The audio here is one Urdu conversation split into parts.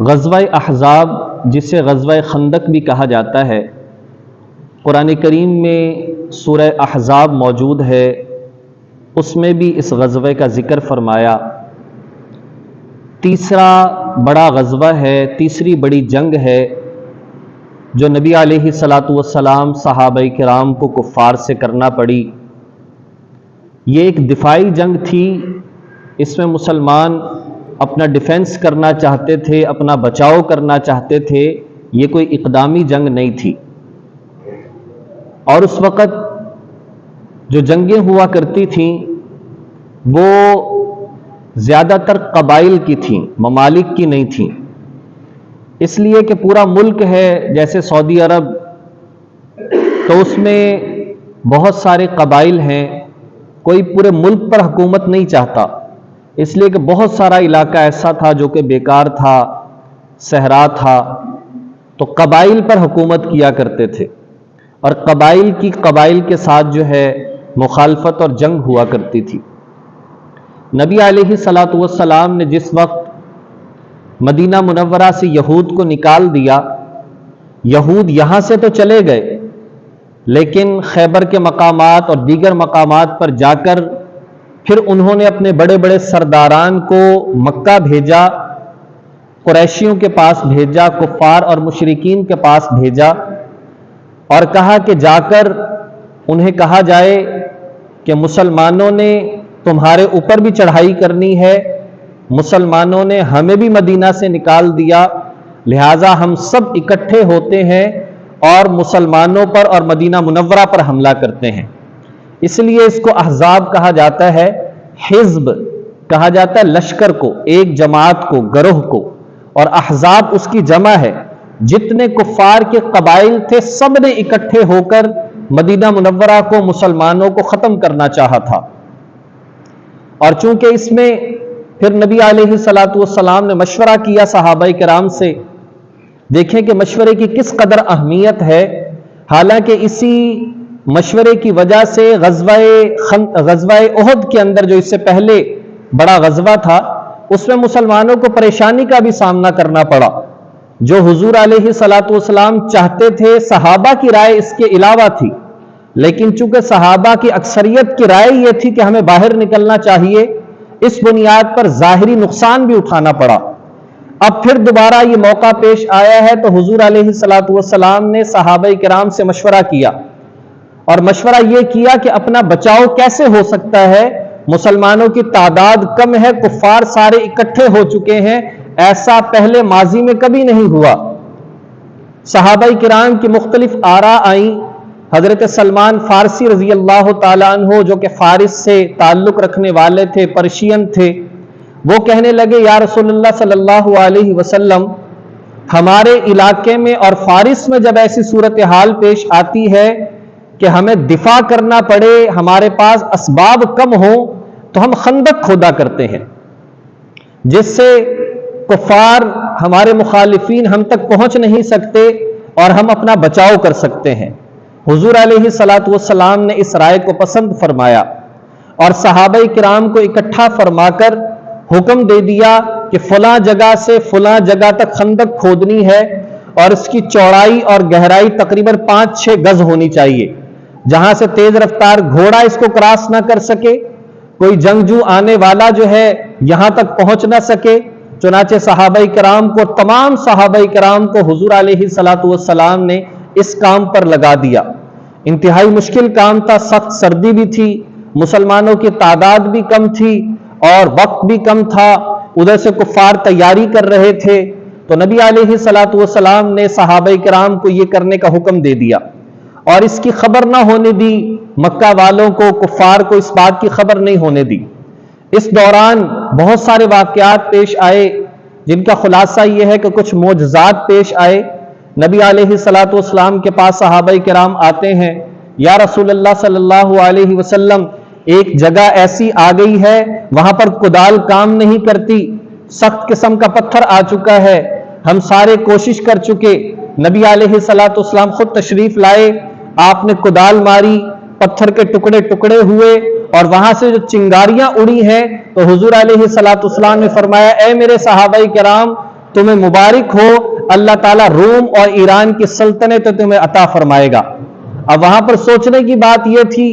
غزوہ احزاب جسے غزوہ خندق بھی کہا جاتا ہے، قرآن کریم میں سورہ احزاب موجود ہے، اس میں بھی اس غزوے کا ذکر فرمایا۔ تیسرا بڑا غزوہ ہے، تیسری بڑی جنگ ہے جو نبی علیہ الصلاۃ والسلام صحابہ کرام کو کفار سے کرنا پڑی۔ یہ ایک دفاعی جنگ تھی، اس میں مسلمان اپنا ڈیفنس کرنا چاہتے تھے، اپنا بچاؤ کرنا چاہتے تھے، یہ کوئی اقدامی جنگ نہیں تھی۔ اور اس وقت جو جنگیں ہوا کرتی تھیں وہ زیادہ تر قبائل کی تھیں، ممالک کی نہیں تھیں، اس لیے کہ پورا ملک ہے جیسے سعودی عرب، تو اس میں بہت سارے قبائل ہیں، کوئی پورے ملک پر حکومت نہیں چاہتا، اس لیے کہ بہت سارا علاقہ ایسا تھا جو کہ بیکار تھا، صحرا تھا، تو قبائل پر حکومت کیا کرتے تھے، اور قبائل کی قبائل کے ساتھ جو ہے مخالفت اور جنگ ہوا کرتی تھی۔ نبی علیہ الصلاۃ والسلام نے جس وقت مدینہ منورہ سے یہود کو نکال دیا، یہود یہاں سے تو چلے گئے لیکن خیبر کے مقامات اور دیگر مقامات پر جا کر پھر انہوں نے اپنے بڑے بڑے سرداران کو مکہ بھیجا، قریشیوں کے پاس بھیجا، کفار اور مشرکین کے پاس بھیجا، اور کہا کہ جا کر انہیں کہا جائے کہ مسلمانوں نے تمہارے اوپر بھی چڑھائی کرنی ہے، مسلمانوں نے ہمیں بھی مدینہ سے نکال دیا، لہٰذا ہم سب اکٹھے ہوتے ہیں اور مسلمانوں پر اور مدینہ منورہ پر حملہ کرتے ہیں۔ اس لیے اس کو احزاب کہا جاتا ہے، حزب کہا جاتا ہے لشکر کو، ایک جماعت کو، گروہ کو، اور احزاب اس کی جمع ہے۔ جتنے کفار کے قبائل تھے سب نے اکٹھے ہو کر مدینہ منورہ کو، مسلمانوں کو ختم کرنا چاہا تھا، اور چونکہ اس میں پھر نبی علیہ الصلاۃ والسلام نے مشورہ کیا صحابہ کرام سے، دیکھیں کہ مشورے کی کس قدر اہمیت ہے۔ حالانکہ اسی مشورے کی وجہ سے غزوہ احد کے اندر جو اس سے پہلے بڑا غزوہ تھا، اس میں مسلمانوں کو پریشانی کا بھی سامنا کرنا پڑا۔ جو حضور علیہ الصلاۃ والسلام چاہتے تھے، صحابہ کی رائے اس کے علاوہ تھی، لیکن چونکہ صحابہ کی اکثریت کی رائے یہ تھی کہ ہمیں باہر نکلنا چاہیے، اس بنیاد پر ظاہری نقصان بھی اٹھانا پڑا۔ اب پھر دوبارہ یہ موقع پیش آیا ہے تو حضور علیہ الصلاۃ والسلام نے صحابہ کرام سے مشورہ کیا، اور مشورہ یہ کیا کہ اپنا بچاؤ کیسے ہو سکتا ہے، مسلمانوں کی تعداد کم ہے، کفار سارے اکٹھے ہو چکے ہیں، ایسا پہلے ماضی میں کبھی نہیں ہوا۔ صحابہ کرام کی مختلف آراء آئیں۔ حضرت سلمان فارسی رضی اللہ تعالیٰ عنہ جو کہ فارس سے تعلق رکھنے والے تھے، پرشین تھے، وہ کہنے لگے یا رسول اللہ صلی اللہ علیہ وسلم، ہمارے علاقے میں اور فارس میں جب ایسی صورتحال پیش آتی ہے کہ ہمیں دفاع کرنا پڑے، ہمارے پاس اسباب کم ہوں، تو ہم خندق کھودا کرتے ہیں جس سے کفار ہمارے مخالفین ہم تک پہنچ نہیں سکتے اور ہم اپنا بچاؤ کر سکتے ہیں۔ حضور علیہ الصلاۃ والسلام نے اس رائے کو پسند فرمایا اور صحابہ کرام کو اکٹھا فرما کر حکم دے دیا کہ فلاں جگہ سے فلاں جگہ تک خندق کھودنی ہے، اور اس کی چوڑائی اور گہرائی تقریباً 5-6 گز ہونی چاہیے، جہاں سے تیز رفتار گھوڑا اس کو کراس نہ کر سکے، کوئی جنگجو آنے والا جو ہے یہاں تک پہنچ نہ سکے۔ چنانچہ صحابہ کرام کو، تمام صحابہ کرام کو حضور علیہ الصلاۃ والسلام نے اس کام پر لگا دیا۔ انتہائی مشکل کام تھا، سخت سردی بھی تھی، مسلمانوں کی تعداد بھی کم تھی اور وقت بھی کم تھا، ادھر سے کفار تیاری کر رہے تھے، تو نبی علیہ الصلاۃ والسلام نے صحابہ کرام کو یہ کرنے کا حکم دے دیا، اور اس کی خبر نہ ہونے دی، مکہ والوں کو، کفار کو اس بات کی خبر نہیں ہونے دی۔ اس دوران بہت سارے واقعات پیش آئے جن کا خلاصہ یہ ہے کہ کچھ معجزات پیش آئے۔ نبی علیہ الصلاۃ والسلام کے پاس صحابہ کرام آتے ہیں، یا رسول اللہ صلی اللہ علیہ وسلم، ایک جگہ ایسی آ گئی ہے وہاں پر کدال کام نہیں کرتی، سخت قسم کا پتھر آ چکا ہے، ہم سارے کوشش کر چکے۔ نبی علیہ الصلاۃ والسلام خود تشریف لائے، آپ نے کدال ماری، پتھر کے ٹکڑے ٹکڑے ہوئے، اور وہاں سے جو چنگاریاں اڑی ہیں تو حضور علیہ الصلاۃ والسلام نے فرمایا، اے میرے صحابہ کرام، تمہیں مبارک ہو، اللہ تعالیٰ روم اور ایران کی سلطنت تمہیں عطا فرمائے گا۔ اب وہاں پر سوچنے کی بات یہ تھی،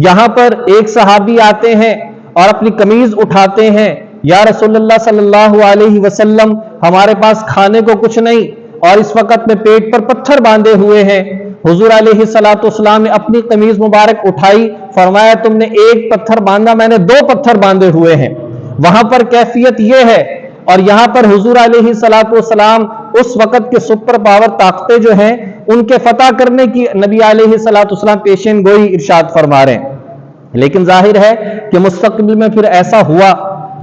یہاں پر ایک صحابی آتے ہیں اور اپنی قمیض اٹھاتے ہیں، یا رسول اللہ صلی اللہ علیہ وسلم ہمارے پاس کھانے کو کچھ نہیں اور اس وقت میں پیٹ پر پتھر باندھے ہوئے ہیں۔ حضور علیہ السلام نے اپنی قمیض مبارک اٹھائی، فرمایا تم نے ایک پتھر باندھا، میں نے 2 پتھر باندھے ہوئے ہیں۔ وہاں پر کیفیت یہ ہے، اور یہاں پر حضور علیہ السلام اس وقت کے سپر پاور طاقتیں جو ہیں ان کے فتح کرنے کی نبی علیہ السلام پیشین گوئی ارشاد فرما رہے ہیں۔ لیکن ظاہر ہے کہ مستقبل میں پھر ایسا ہوا،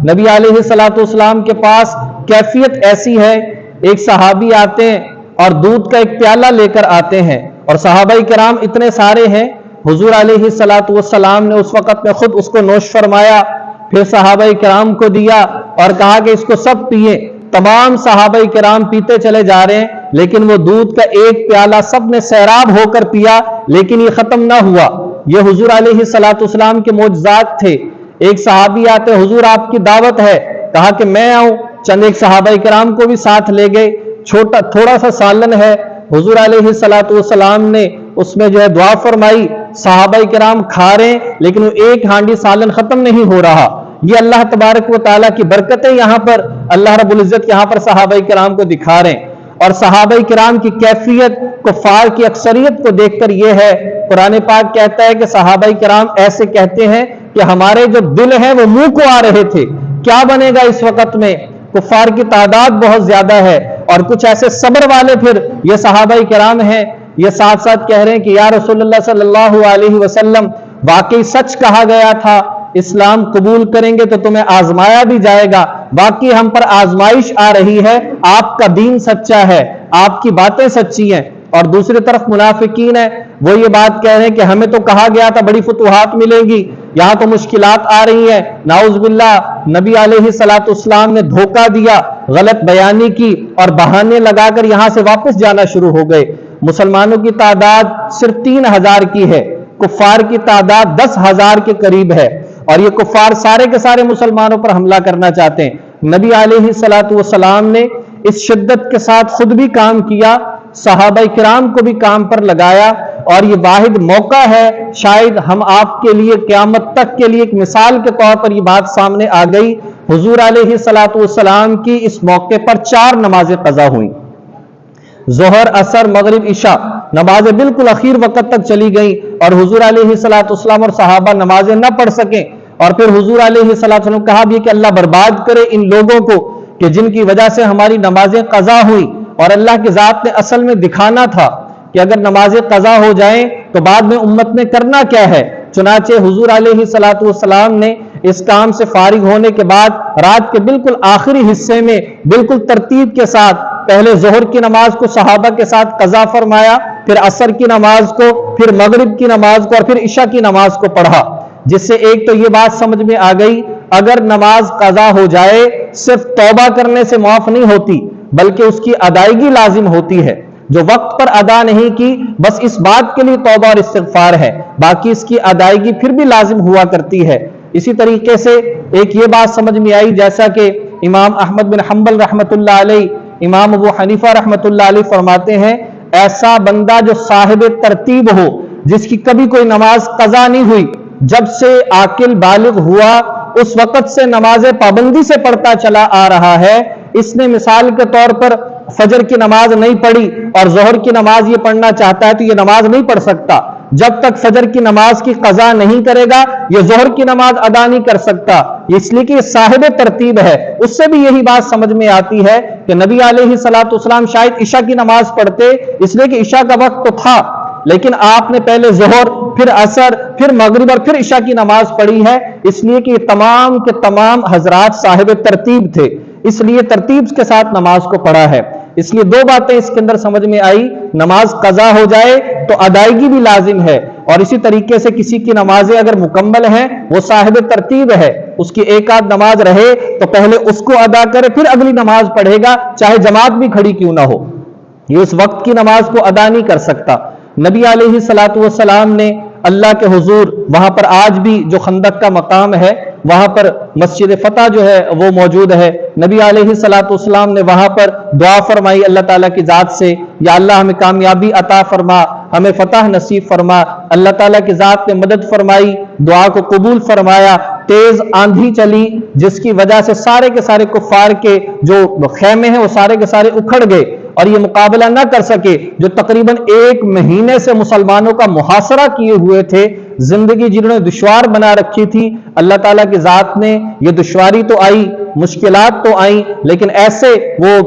نبی علیہ السلام کے پاس کیفیت ایسی ہے، ایک صحابی آتے ہیں اور دودھ کا ایک پیالہ لے کر آتے ہیں، اور صحابہ کرام اتنے سارے ہیں، حضور علیہ السلام نے اس وقت میں خود اس کو نوش فرمایا، پھر صحابہ کرام کو دیا اور کہا کہ اس کو سب پیئے۔ تمام صحابہ کرام پیتے چلے جا رہے ہیں، لیکن وہ دودھ کا ایک پیالہ سب نے سیراب ہو کر پیا، لیکن یہ ختم نہ ہوا۔ یہ حضور علیہ السلام کے معجزات تھے۔ ایک صحابی آتے، حضور آپ کی دعوت ہے، کہا کہ میں آؤں، چند ایک صحابہ کرام کو بھی ساتھ لے گئے، تھوڑا سا سالن ہے، حضور علیہ السلام نے اس میں جو ہے دعا فرمائی، صحابہ کرام کھا رہے ہیں لیکن وہ ایک ہانڈی سالن ختم نہیں ہو رہا۔ یہ اللہ تبارک و تعالیٰ کی برکتیں یہاں پر اللہ رب العزت یہاں پر صحابہ کرام کو دکھا رہے ہیں، اور صحابہ کرام کی کیفیت کفار کی اکثریت کو دیکھ کر یہ ہے، قرآن پاک کہتا ہے کہ صحابہ کرام ایسے کہتے ہیں کہ ہمارے جو دل ہیں وہ منہ کو آ رہے تھے۔ کیا بنے گا اس وقت میں؟ کفار کی تعداد بہت زیادہ ہے، اور کچھ ایسے صبر والے پھر یہ صحابہ کرام ہیں، یہ ساتھ ساتھ کہہ رہے ہیں کہ یا رسول اللہ صلی اللہ علیہ وسلم واقعی سچ کہا گیا تھا، اسلام قبول کریں گے تو تمہیں آزمایا بھی جائے گا، باقی ہم پر آزمائش آ رہی ہے، آپ کا دین سچا ہے، آپ کی باتیں سچی ہیں۔ اور دوسری طرف منافقین ہیں، وہ یہ بات کہہ رہے ہیں کہ ہمیں تو کہا گیا تھا بڑی فتوحات ملیں گی، یہاں تو مشکلات آ رہی ہیں، نعوذ باللہ۔ نبی علیہ السلام نے دھوکہ دیا، غلط بیانی کی اور بہانے لگا کر یہاں سے واپس جانا شروع ہو گئے۔ مسلمانوں کی تعداد صرف 3000 کی ہے، کفار کی تعداد 10,000 کے قریب ہے، اور یہ کفار سارے کے سارے مسلمانوں پر حملہ کرنا چاہتے ہیں۔ نبی علیہ السلام نے اس شدت کے ساتھ خود بھی کام کیا، صحابہ کرام کو بھی کام پر لگایا، اور یہ واحد موقع ہے، شاید ہم آپ کے لیے قیامت تک کے لیے ایک مثال کے طور پر یہ بات سامنے آ گئی۔ حضور علیہ السلام کی اس موقع پر 4 نمازیں قضا ہوئیں، ظہر، عصر، مغرب، عشاء، نمازیں بالکل اخیر وقت تک چلی گئیں، اور حضور علیہ السلام اور صحابہ نمازیں نہ پڑھ سکیں، اور پھر حضور علیہ السلام کہا بھی کہ اللہ برباد کرے ان لوگوں کو کہ جن کی وجہ سے ہماری نمازیں قضا ہوئی، اور اللہ کی ذات نے اصل میں دکھانا تھا کہ اگر نمازیں قضا ہو جائیں تو بعد میں امت نے کرنا کیا ہے۔ چنانچہ حضور علیہ السلام نے اس کام سے فارغ ہونے کے بعد رات کے بالکل آخری حصے میں بالکل ترتیب کے ساتھ پہلے ظہر کی نماز کو صحابہ کے ساتھ قضا فرمایا، پھر عصر کی نماز کو، پھر مغرب کی نماز کو، اور پھر عشاء کی نماز کو پڑھا، جس سے ایک تو یہ بات سمجھ میں آ گئی، اگر نماز قضا ہو جائے صرف توبہ کرنے سے معاف نہیں ہوتی، بلکہ اس کی ادائیگی لازم ہوتی ہے۔ جو وقت پر ادا نہیں کی بس اس بات کے لیے توبہ اور استغفار ہے، باقی اس کی ادائیگی پھر بھی لازم ہوا کرتی ہے۔ اسی طریقے سے ایک یہ بات سمجھ میں آئی، جیسا کہ امام احمد بن حنبل رحمۃ اللہ علیہ، امام ابو حنیفہ رحمۃ اللہ علیہ فرماتے ہیں، ایسا بندہ جو صاحب ترتیب ہو، جس کی کبھی کوئی نماز قضا نہیں ہوئی، جب سے عاقل بالغ ہوا اس وقت سے نماز پابندی سے پڑھتا چلا آ رہا ہے، اس نے مثال کے طور پر فجر کی نماز نہیں پڑھی اور ظہر کی نماز یہ پڑھنا چاہتا ہے تو یہ نماز نہیں پڑھ سکتا، جب تک فجر کی نماز کی قضا نہیں کرے گا یہ ظہر کی نماز ادا نہیں کر سکتا، اس لیے کہ یہ صاحب ترتیب ہے۔ اس سے بھی یہی بات سمجھ میں آتی ہے کہ نبی علیہ السلام شاید عشاء کی نماز پڑھتے، اس لیے کہ عشاء کا وقت تو تھا، لیکن آپ نے پہلے ظہر، پھر عصر، پھر مغرب اور پھر عشاء کی نماز پڑھی ہے، اس لیے کہ یہ تمام کے تمام حضرات صاحب ترتیب تھے، اس لیے ترتیب کے ساتھ نماز کو پڑھا ہے۔ اس لیے 2 باتیں اس کے اندر سمجھ میں آئی، نماز قضا ہو جائے تو ادائیگی بھی لازم ہے، اور اسی طریقے سے کسی کی نمازیں اگر مکمل ہیں وہ صاحب ترتیب ہے، اس کی ایک آدھ نماز رہے تو پہلے اس کو ادا کرے پھر اگلی نماز پڑھے گا، چاہے جماعت بھی کھڑی کیوں نہ ہو، یہ اس وقت کی نماز کو ادا نہیں کر سکتا۔ نبی علیہ السلام نے اللہ کے حضور وہاں پر آج بھی جو خندق کا مقام ہے وہاں پر مسجد فتح جو ہے وہ موجود ہے. نبی علیہ الصلوۃ والسلام نے وہاں پر دعا فرمائی اللہ تعالیٰ کی ذات سے، یا اللہ ہمیں کامیابی عطا فرما، ہمیں فتح نصیب فرما. اللہ تعالیٰ کی ذات نے مدد فرمائی، دعا کو قبول فرمایا. تیز آندھی چلی جس کی وجہ سے سارے کے سارے کفار کے جو خیمے ہیں وہ سارے کے سارے اکھڑ گئے اور یہ مقابلہ نہ کر سکے. جو تقریباً 1 مہینے سے مسلمانوں کا محاصرہ کیے ہوئے تھے، زندگی جنہوں نے دشوار بنا رکھی تھی، اللہ تعالیٰ کی ذات نے یہ دشواری تو آئی، مشکلات تو آئیں، لیکن ایسے وہ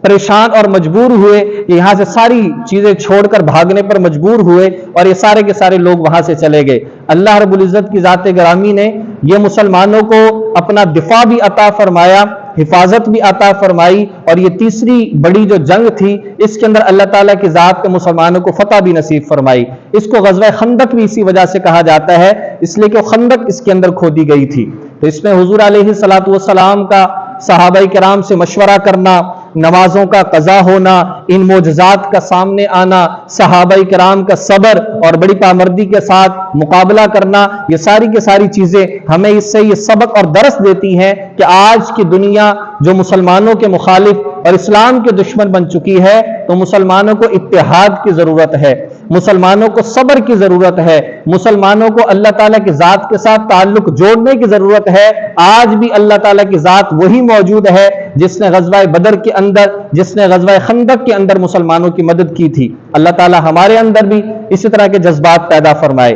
پریشان اور مجبور ہوئے کہ یہاں سے ساری چیزیں چھوڑ کر بھاگنے پر مجبور ہوئے اور یہ سارے کے سارے لوگ وہاں سے چلے گئے. اللہ رب العزت کی ذات گرامی نے یہ مسلمانوں کو اپنا دفاع بھی عطا فرمایا، حفاظت بھی عطا فرمائی، اور یہ تیسری بڑی جو جنگ تھی اس کے اندر اللہ تعالیٰ کی ذات نے مسلمانوں کو فتح بھی نصیب فرمائی. اس کو غزوہ خندق بھی اسی وجہ سے کہا جاتا ہے، اس لیے کہ خندق اس کے اندر کھودی گئی تھی. تو اس میں حضور علیہ الصلوۃ والسلام کا صحابہ کرام سے مشورہ کرنا، نمازوں کا قضا ہونا، ان معجزات کا سامنے آنا، صحابہ کرام کا صبر اور بڑی پامردی کے ساتھ مقابلہ کرنا، یہ ساری کی ساری چیزیں ہمیں اس سے یہ سبق اور درس دیتی ہیں کہ آج کی دنیا جو مسلمانوں کے مخالف اور اسلام کے دشمن بن چکی ہے، تو مسلمانوں کو اتحاد کی ضرورت ہے، مسلمانوں کو صبر کی ضرورت ہے، مسلمانوں کو اللہ تعالیٰ کی ذات کے ساتھ تعلق جوڑنے کی ضرورت ہے. آج بھی اللہ تعالیٰ کی ذات وہی موجود ہے جس نے غزوہ بدر کے اندر، جس نے غزوہ خندق کے اندر مسلمانوں کی مدد کی تھی. اللہ تعالیٰ ہمارے اندر بھی اسی طرح کے جذبات پیدا فرمائے.